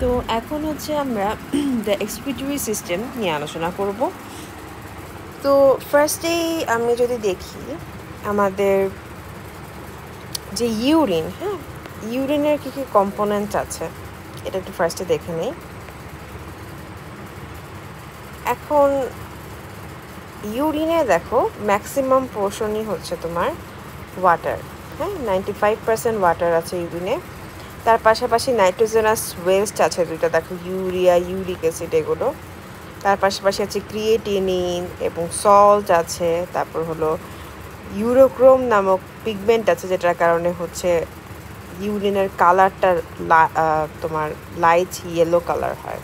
তো এখন হচ্ছে আমরা দ্য এক্সক্রিটরি সিস্টেম নিয়ে আলোচনা করব। তো ফার্স্টেই আমি যদি দেখি আমাদের যে ইউরিন, হ্যাঁ, ইউরিনের কী কী কম্পোনেন্ট আছে এটা একটু ফার্স্টে দেখে নিই। এখন ইউরিনে দেখো ম্যাক্সিমাম পোর্শনই হচ্ছে তোমার ওয়াটার, হ্যাঁ, 95% ওয়াটার আছে ইউরিনে। তার পাশাপাশি নাইট্রোজেনাস ওয়েস্ট আছে দুইটা, দেখো ইউরিয়া, ইউরিক অ্যাসিড, এগুলো। তার পাশাপাশি আছে ক্রিয়েটিনিন এবং সল্ট আছে। তারপর হলো ইউরোক্রোম নামক পিগমেন্ট আছে, যেটার কারণে হচ্ছে ইউরিনের কালারটা তোমার লাইট ইয়েলো কালার হয়।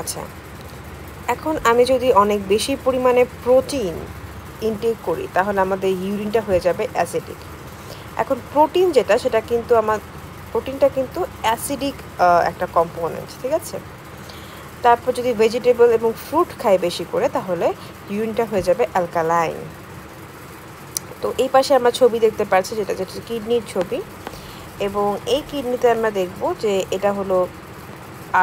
আচ্ছা, এখন আমি যদি অনেক বেশি পরিমাণে প্রোটিন ইনটেক করি তাহলে আমাদের ইউরিনটা হয়ে যাবে অ্যাসিডিক। এখন প্রোটিন যেটা, সেটা কিন্তু প্রোটিনটা কিন্তু অ্যাসিডিক একটা কম্পোনেন্ট, ঠিক আছে। তারপর যদি ভেজিটেবল এবং ফ্রুট খাই বেশি করে তাহলে ইউরিনটা হয়ে যাবে অ্যালকালাইন। তো এই পাশে আমরা ছবি দেখতে পাচ্ছি, যেটা কিডনির ছবি, এবং এই কিডনিতে আমরা দেখব যে এটা হলো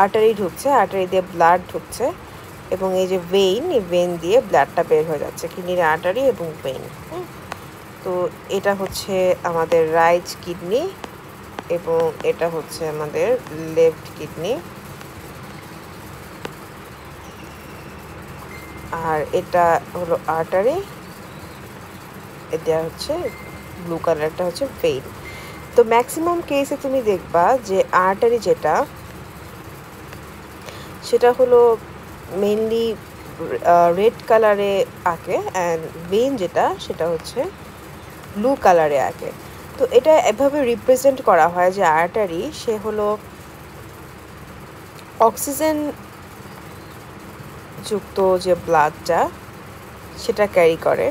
আর্টারি ঢুকছে, আর্টারি দিয়ে ব্লাড ঢুকছে, এবং এই যে ভেইন, এই ভেইন দিয়ে ব্লাডটা বের হয়ে যাচ্ছে, কিডনির আর্টারি এবং ভেইন। তো এটা হচ্ছে আমাদের রাইট কিডনি এবং এটা হচ্ছে আমাদের লেফট কিডনি, আর এটা হলো আর্টারি, এটা হচ্ছে ব্লু কালারটা হচ্ছে ভেইন। তো ম্যাক্সিমাম কেসে তুমি দেখবা যে আর্টারি যেটা, সেটা হলো মেনলি রেড কালারে আঁকে, অ্যান্ড ভেইন যেটা সেটা হচ্ছে ব্লু কালারে আঁকে। তো এটা এভাবে রিপ্রেজেন্ট করা হয় যে আর্টারি সে হলো অক্সিজেন যুক্ত যে ব্লাডটা সেটা ক্যারি করে,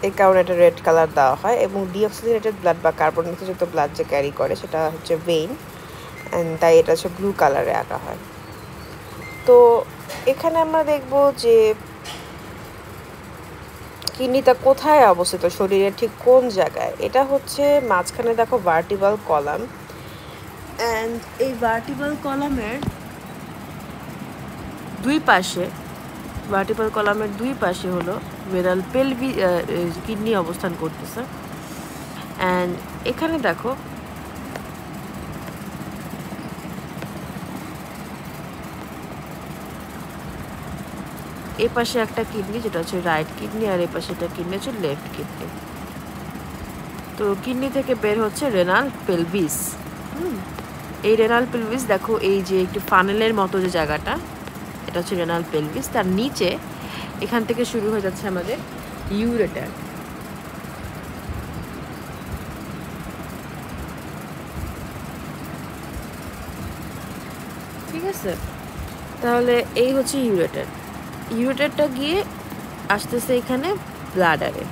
এই কারণে এটা রেড কালার দেওয়া হয়, এবং ডিঅক্সিজেনেটেড ব্লাড বা কার্বন মিশ্রিত ব্লাড যে ক্যারি করে সেটা হচ্ছে ভেইন, অ্যান্ড তাই এটা হচ্ছে ব্লু কালারে আঁকা হয়। তো এখানে আমরা দেখব যে কিডনিটা কোথায় অবস্থিত, শরীরের ঠিক কোন জায়গায়। এটা হচ্ছে মাঝখানে দেখো ভার্টিবাল কলাম, অ্যান্ড এই ভার্টিবাল কলামের দুই পাশে হলো ভেনাল পেলভি কিডনি অবস্থান করতেছে। অ্যান্ড এখানে দেখো এ পাশে একটা কিডনি যেটা হচ্ছে রাইট কিডনি, আর এ পাশে একটা কিডনি হচ্ছে লেফট কিডনি। তো কিডনি থেকে বের হচ্ছে রেনাল পেলভিস। এই রেনাল পেলভিস দেখো, এই যে একটু ফানেলের মতো যে জায়গাটা, এটা হচ্ছে রেনাল পেলভিস। তার নিচে এখান থেকে শুরু হয়ে যাচ্ছে আমাদের ইউরেটার। ঠিক আছে, তাহলে এই হচ্ছে ইউরেটার। ইউরেটারটা গিয়ে আসতেছে এখানে ব্লাডারে,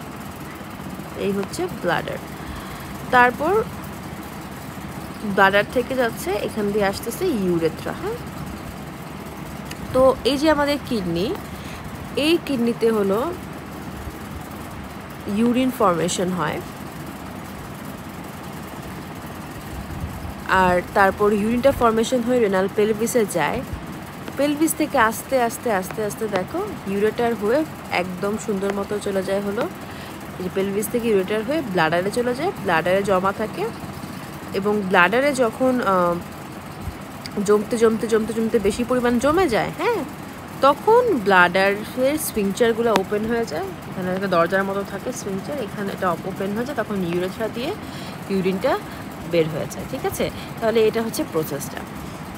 এই হচ্ছে ব্লাডার। তারপর ব্লাডার থেকে যাচ্ছে, এখান দিয়ে আসতেছে ইউরেথ্রা। হ্যাঁ, তো এই যে আমাদের কিডনি, এই কিডনিতে হলো ইউরিন ফর্মেশন হয়, আর তারপর ইউরিনটা ফর্মেশন হয়ে রেনাল পেলভিসে যায়। পেলভিস থেকে আস্তে আস্তে আস্তে আস্তে দেখো ইউরেটার হয়ে একদম সুন্দর মতো চলে যায় হলো, এই পেলভিস থেকে ইউরেটার হয়ে ব্লাডারে চলে যায়, ব্লাডারে জমা থাকে, এবং ব্লাডারে যখন জমতে জমতে জমতে জমতে বেশি পরিমাণ জমে যায়, হ্যাঁ, তখন ব্লাডারের স্ফিংচারগুলো ওপেন হয়ে যায়। এখানে একটা দরজার মতো থাকে স্ফিংচার, এখানে এটা ওপেন হয়ে যায়, তখন ইউরেথ্রা দিয়ে ইউরিনটা বের হয়ে যায়। ঠিক আছে, তাহলে এটা হচ্ছে প্রসেসটা।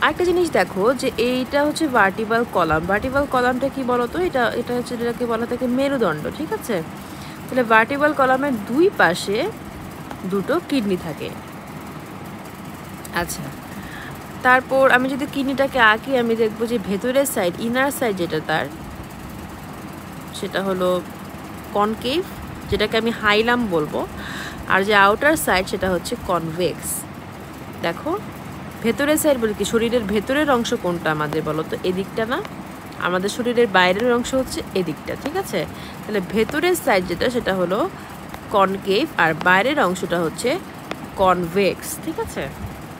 আরেকটা জিনিস দেখো যে এইটা হচ্ছে ভার্টিবাল কলাম। ভার্টিবাল কলামটা কি বলতো, এটা হচ্ছে যেটাকে বলা থাকে মেরুদণ্ড। ঠিক আছে, তাহলে ভার্টিবাল কলামের দুই পাশে দুটো কিডনি থাকে। আচ্ছা, তারপর আমি যদি কিডনিটাকে আঁকি, আমি দেখবো যে ভেতরের সাইড, ইনার সাইড যেটা তার, সেটা হলো কনকেভ, যেটাকে আমি হাইলাম বলবো, আর যে আউটার সাইড সেটা হচ্ছে কনভেক্স। দেখো ভেতরের সাইড বলি কি, শরীরের ভেতরের অংশ কোনটা আমাদের বলো তো, এদিকটা না, আমাদের শরীরের বাইরের অংশ হচ্ছে এদিকটা। ঠিক আছে, তাহলে ভেতরের সাইড যেটা সেটা হলো কনকেভ, আর বাইরের অংশটা হচ্ছে কনভেক্স। ঠিক আছে,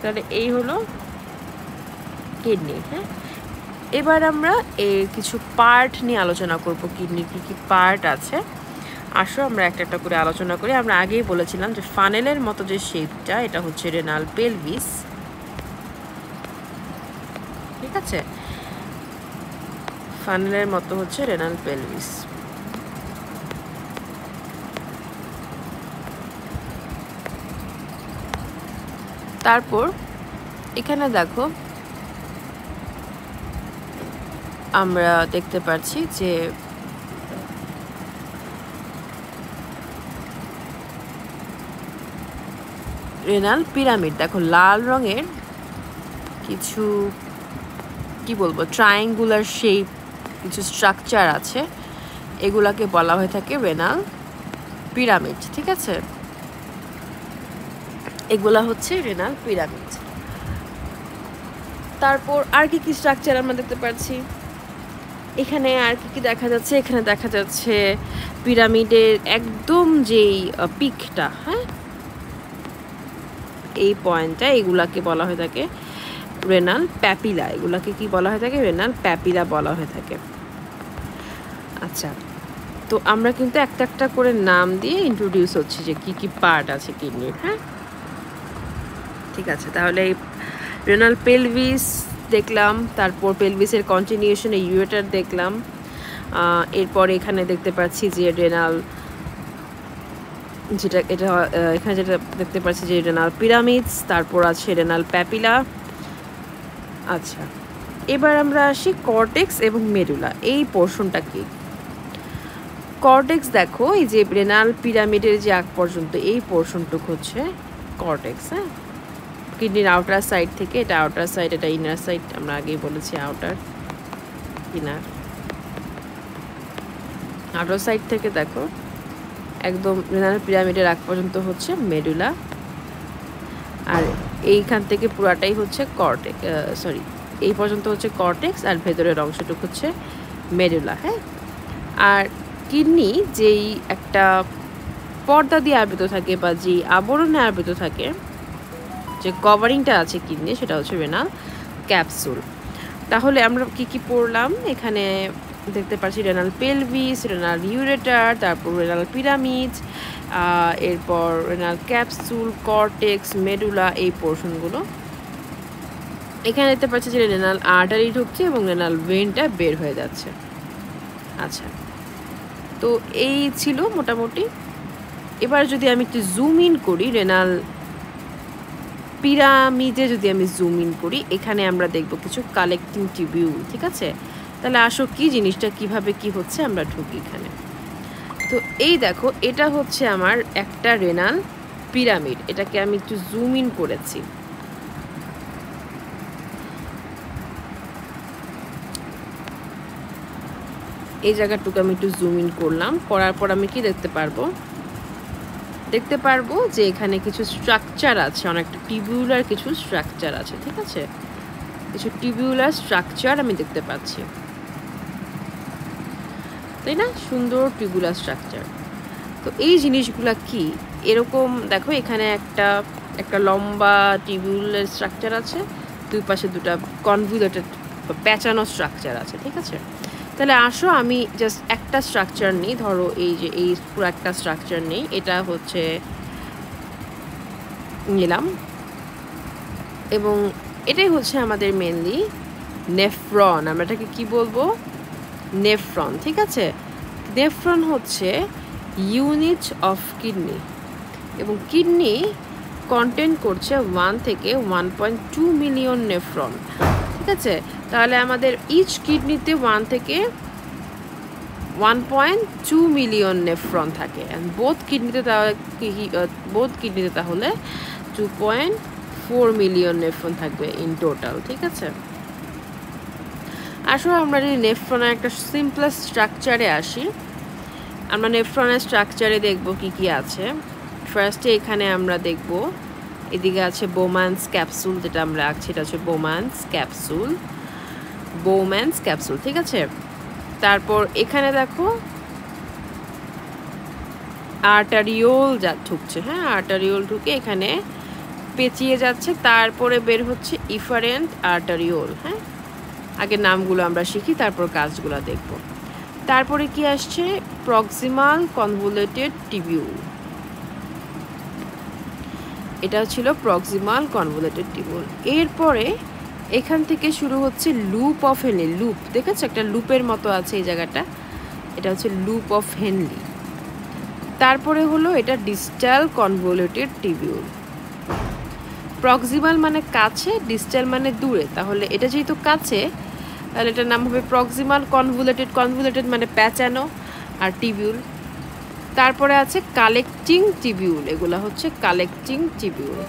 তাহলে এই হলো কিডনি। হ্যাঁ, এবার আমরা এর কিছু পার্ট নিয়ে আলোচনা করব, কিডনির কী কী পার্ট আছে। আসো আমরা একটা একটা করে আলোচনা করি। আমরা আগেই বলেছিলাম যে ফানেলের মতো যে শেপটা, এটা হচ্ছে রেনাল পেলভিস, ঠিক আছে? ফানেলের মতো হচ্ছে রেনাল পেলভিস। তারপর এখানে দেখো আমরা দেখতে পাচ্ছি যে রেনাল পিরামিড। দেখো লাল রঙের কিছু কি বলবো ট্রায়াঙ্গুলার শেপ কিছু স্ট্রাকচার আছে, এগুলাকে বলা হয়ে থাকে রেনাল পিরামিড, ঠিক আছে? এগুলা হচ্ছে রেনাল পিরামিড। তারপর আর কি কি স্ট্রাকচার আমরা দেখতে পাচ্ছি এখানে, আর কি কি দেখা যাচ্ছে? এখানে দেখা যাচ্ছে পিরামিডের একদম যেই পিকটা, হ্যাঁ, এই পয়েন্টটা, এগুলাকে বলা হয়ে থাকে রেনাল প্যাপিলা। এগুলাকে কি বলা হয়ে থাকে? রেনাল প্যাপিলা বলা হয়ে থাকে। আচ্ছা, তো আমরা কিন্তু একটা একটা করে নাম দিয়ে ইন্ট্রোডিউস হচ্ছে যে কি কি পার্ট আছে কিডনির। হ্যাঁ, ঠিক আছে। তাহলে রেনাল পেলভিস দেখলাম, তারপর পেলভিসের কন্টিনিউশনে ইউরেটার দেখলাম, এরপর এখানে দেখতে পাচ্ছি যে রেনাল, যেটা এটা এখানে যেটা দেখতে পাচ্ছি যে রেনাল পিরামিডস, তারপর আছে রেনাল প্যাপিলা। আচ্ছা, এবার আমরা আসি কর্টেক্স এবং মেডুলা, এই পোর্শনটা কি? কর্টেক্স দেখো, এই যে রেনাল পিরামিডের যে আগ পর্যন্ত এই পোর্শনটুকু হচ্ছে কর্টেক্স। হ্যাঁ, কিডনির আউটার সাইড থেকে, এটা আউটার সাইড, এটা ইনার সাইড, আমরা আগেই বলেছি আউটার ইনার। আউটার সাইড থেকে দেখো একদম রেনাল পিরামিডের আগ পর্যন্ত হচ্ছে মেডুলা, আর এইখান থেকে পুরাটাই হচ্ছে কর্টেক্স, সরি এই পর্যন্ত হচ্ছে কর্টেক্স, আর ভেতরের অংশটুকু হচ্ছে মেডুলা। হ্যাঁ, আর কিডনি যেই একটা পর্দা দিয়ে আবৃত থাকে বা যেই আবরণে আবৃত থাকে, যে কভারিংটা আছে কিডনি, সেটা হচ্ছে রেনাল ক্যাপসুল। তাহলে আমরা কি কি পড়লাম এখানে? দেখতে পাচ্ছি রেনাল পেলভিস, রেনাল ইউরেটার, তারপর রেনাল পিরামিড, এরপর রেনাল ক্যাপসুল, কর্টেক্স, মেডুলা, এই পোর্শনগুলো। এখানে দেখতে পাচ্ছি যে রেনাল আর্টারি ঢুকছে এবং রেনাল ভেনটা বের হয়ে যাচ্ছে। আচ্ছা, তো এই ছিল মোটামুটি। এবার যদি আমি একটু জুম ইন করি, রেনাল পিরামিডে যদি আমি জুম ইন করি, এখানে আমরা দেখব কিছু কালেক্টিং টিবিউল, ঠিক আছে? তাহলে আসো কি জিনিসটা কিভাবে কি হচ্ছে আমরা ঢুকি এখানে। তো এই দেখো, এটা হচ্ছে আমার একটা রেনাল পিরামিড, এটাকে আমি একটু জুম ইন করেছি। এই জায়গাটুকু আমি একটু জুম ইন করলাম, করার পর আমি কি দেখতে পারবো? দেখতে পারবো যে এখানে কিছু স্ট্রাকচার আছে, অনেকটা টিবিউলার কিছু স্ট্রাকচার আছে, ঠিক আছে? কিছু টিবিউলার স্ট্রাকচার আমি দেখতে পাচ্ছি, তাই না? সুন্দর টিবিউলার স্ট্রাকচার। তো এই জিনিসগুলা কি? এরকম দেখো, এখানে একটা লম্বা টিবিউলার স্ট্রাকচার আছে, দুই পাশে দুটা কনভলিউটেড প্যাঁচানো স্ট্রাকচার আছে, ঠিক আছে? তাহলে আসো আমি জাস্ট একটা স্ট্রাকচার নিই, ধরো এই যে এই পুরো একটা স্ট্রাকচার নেই, এটা হচ্ছে নিলাম, এবং এটাই হচ্ছে আমাদের মেনলি নেফ্রন। আমরা এটাকে কি বলবো? নেফ্রন, ঠিক আছে? নেফ্রন হচ্ছে ইউনিট অফ কিডনি, এবং কিডনি কন্টেন্ট করছে 1 থেকে 1.2 মিলিয়ন নেফ্রন, ঠিক আছে? তাহলে আমাদের ইচ কিডনিতে 1 থেকে 1.2 মিলিয়ন নেফ্রন থাকে, অ্যান্ড বোথ কিডনিতে তাহলে 2.4 মিলিয়ন নেফ্রন থাকবে ইন টোটাল, ঠিক আছে? আসলে আমরা যদি নেফ্রনের একটা সিম্পলেস্ট স্ট্রাকচারে আসি, আমরা নেফ্রনের স্ট্রাকচারে দেখব কি কি আছে। ফার্স্টে এখানে আমরা দেখব, এদিকে আছে বোম্যান্স ক্যাপসুল, যেটা আমরা আঁকছি এটা হচ্ছে বোম্যান্স ক্যাপসুল, ঠিক আছে? তারপর এখানে দেখো আর্টারিওল যা ঢুকছে, হ্যাঁ, আর্টারিওল ঢুকে এখানে পেঁচিয়ে যাচ্ছে, তারপরে বের হচ্ছে ইফারেন্ট আর্টারিওল। হ্যাঁ, আগে নামগুলো আমরা শিখি, তারপর কাজগুলো দেখব। তারপরে কি আসছে? Proximal convoluted tubule. এটা ছিল প্রক্সিমাল কনভোলেটেড টিবিউল। এরপরে এখান থেকে শুরু হচ্ছে লুপ অফ হেনলি। লুপ দেখেছো, একটা লুপের মতো আছে এই জায়গাটা, এটা হচ্ছে লুপ অফ হেনলি। তারপরে হলো এটা ডিস্টাল কনভোলেটেড টিবিউল। প্রক্সিমাল মানে কাছে, ডিস্টাল মানে দূরে, তাহলে এটা যেহেতু কাছে তাহলে এটার নাম হবে প্রক্সিমাল কনভোলেটেড। কনভোলেটেড মানে প্যাঁচানো, আর টিবিউল। তারপরে আছে কালেক্টিং টিবিউল, এগুলো হচ্ছে কালেক্টিং টিবিউল।